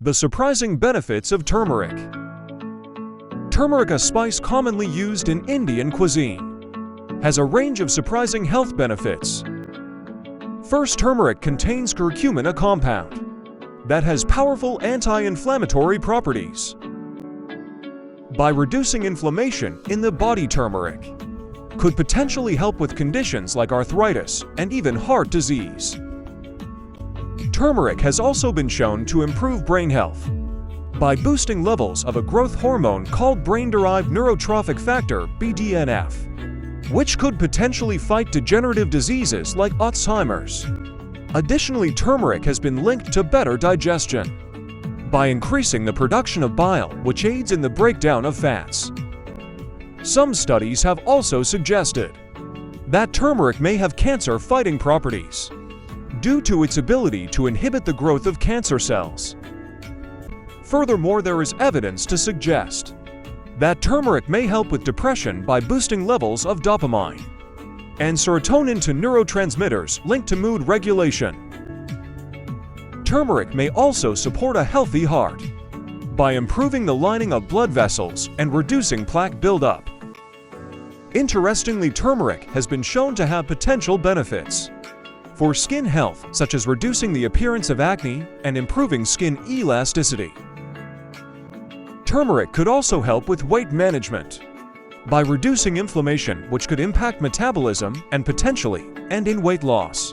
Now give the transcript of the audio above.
The surprising benefits of turmeric. Turmeric, a spice commonly used in Indian cuisine, has a range of surprising health benefits. First, turmeric contains curcumin, a compound that has powerful anti-inflammatory properties. By reducing inflammation in the body, turmeric could potentially help with conditions like arthritis and even heart disease. Turmeric has also been shown to improve brain health by boosting levels of a growth hormone called brain-derived neurotrophic factor (BDNF), which could potentially fight degenerative diseases like Alzheimer's. Additionally, turmeric has been linked to better digestion by increasing the production of bile, which aids in the breakdown of fats. Some studies have also suggested that turmeric may have cancer-fighting properties due to its ability to inhibit the growth of cancer cells. Furthermore, there is evidence to suggest that turmeric may help with depression by boosting levels of dopamine and serotonin, to neurotransmitters linked to mood regulation. Turmeric may also support a healthy heart by improving the lining of blood vessels and reducing plaque buildup. Interestingly, turmeric has been shown to have potential benefits for skin health, such as reducing the appearance of acne and improving skin elasticity. Turmeric could also help with weight management by reducing inflammation, which could impact metabolism and potentially end in weight loss.